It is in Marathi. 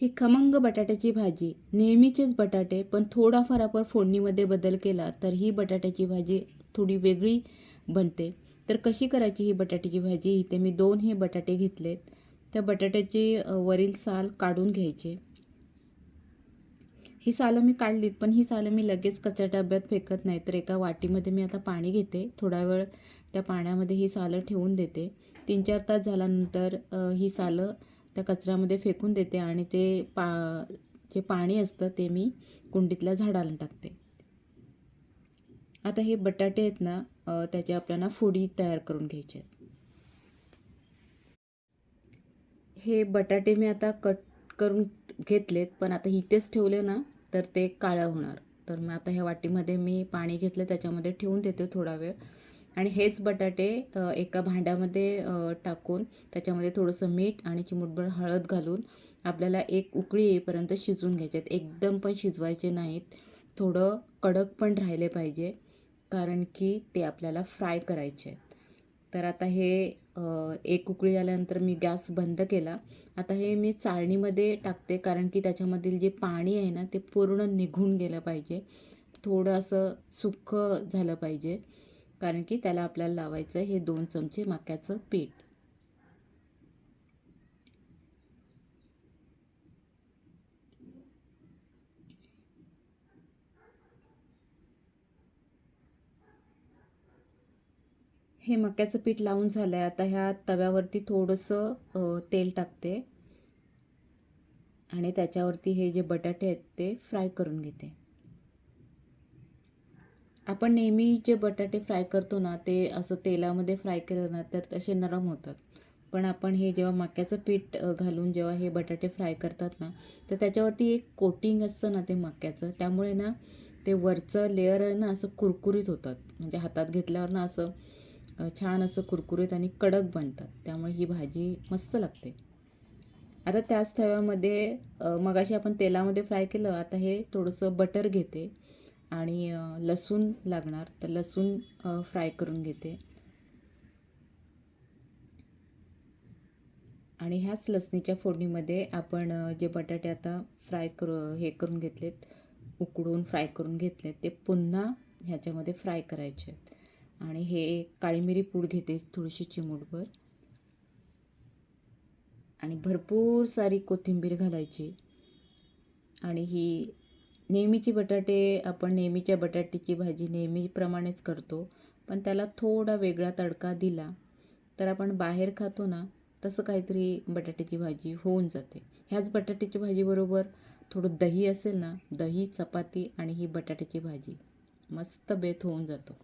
ही खमंग बटाट्याची भाजी, नेहमीचेच बटाटे पण थोडाफार आपण फोडणीमध्ये बदल केला तर ही बटाट्याची भाजी थोडी वेगळी बनते. तर कशी करायची ही बटाट्याची भाजी? इथे मी 2 हे बटाटे घेतलेत. त्या बटाट्याची वरील साल काढून घ्यायचे. ही सालं मी काढलीत, पण ही सालं मी लगेच कचरा डब्यात फेकत नाही. तर एका वाटीमध्ये मी आता पाणी घेते. थोडा वेळ त्या पाण्यामध्ये ही सालं ठेवून देते. 3-4 तास झाल्यानंतर ही सालं त्या कचऱ्यामध्ये फेकून देते आणि ते जे पाणी असतं ते मी कुंडीतल्या झाडाला टाकते. आता हे बटाटे आहेत ना, त्याच्या आपल्याला फोडी तयार करून घ्यायचे आहेत. हे बटाटे मी आता कट करून घेतलेत, पण आता इथेच ठेवले ना तर ते काळं होणार. तर मग आता ह्या वाटीमध्ये मी पाणी घेतलं, त्याच्यामध्ये ठेवून देते थोडा वेळ आणि हेच बटाटे एका भांड्यामध्ये टाकून त्याच्यामध्ये थोडंसं मीठ आणि चिमूटभर हळद घालून आपल्याला एक उकळी येईपर्यंत शिजवून घ्यायचे आहेत. एकदम पण शिजवायचे नाहीत, थोडं कडक पण राहिले पाहिजे, कारण की ते आपल्याला फ्राय करायचे आहेत. तर आता हे एक उकळी आल्यानंतर मी गॅस बंद केला. आता हे मी चाळणीमध्ये टाकते, कारण की त्याच्यामधील जे पाणी आहे ना ते पूर्ण निघून गेलं पाहिजे. थोडं असं सुक्कं झालं पाहिजे, कारण की त्याला आपल्याला लावायचं आहे हे 2 चमचे मक्याचं पीठ. हे मक्याचं पीठ लावून झालं आहे. आता ह्या तव्यावरती थोडंसं तेल टाकते आणि त्याच्यावरती हे जे बटाटे आहेत ते फ्राय करून घेते. आपण नेहमी जे बटाटे फ्राय करतो ना ते असं तेलामध्ये फ्राय केलं ना तर तसे नरम होतात. पण आपण हे जेव्हा मक्याचं पीठ घालून जेव्हा हे बटाटे फ्राय करतात ना, तर त्याच्यावरती एक कोटिंग असतं ना ते मक्याचं, त्यामुळे ना ते वरचं लेयर आहे ना असं कुरकुरीत होतात. म्हणजे हातात घेतल्यावर ना असं छान असं कुरकुरीत आणि कडक बनतात. त्यामुळे ही भाजी मस्त लागते. आता त्याच तव्यामध्ये मगाशी आपण तेलामध्ये फ्राय केलं, आता हे थोडंसं बटर घेते आणि लसूण लागणार, तर लसूण फ्राय करून घेते आणि ह्याच लसणीच्या फोडणीमध्ये आपण जे बटाटे आता हे करून घेतलेत, उकडून फ्राय करून घेतलेत, ते पुन्हा ह्याच्यामध्ये फ्राय करायचे आहेत. आणि हे काळी मिरी पूड घेते थोडीशी चिमूटभर आणि भरपूर सारी कोथिंबीर घालायची. आणि ही नेहमीची बटाटे आपण नेहमीच्या बटाट्याची भाजी नेहमीप्रमाणेच करतो, पण त्याला थोडा वेगळा तडका दिला तर आपण बाहेर खातो ना तसं काहीतरी बटाट्याची भाजी होऊन जाते. ह्याच बटाट्याची भाजीबरोबर थोडं दही असेल ना, दही, चपाती आणि ही बटाट्याची भाजी मस्त बेत होऊन जातो.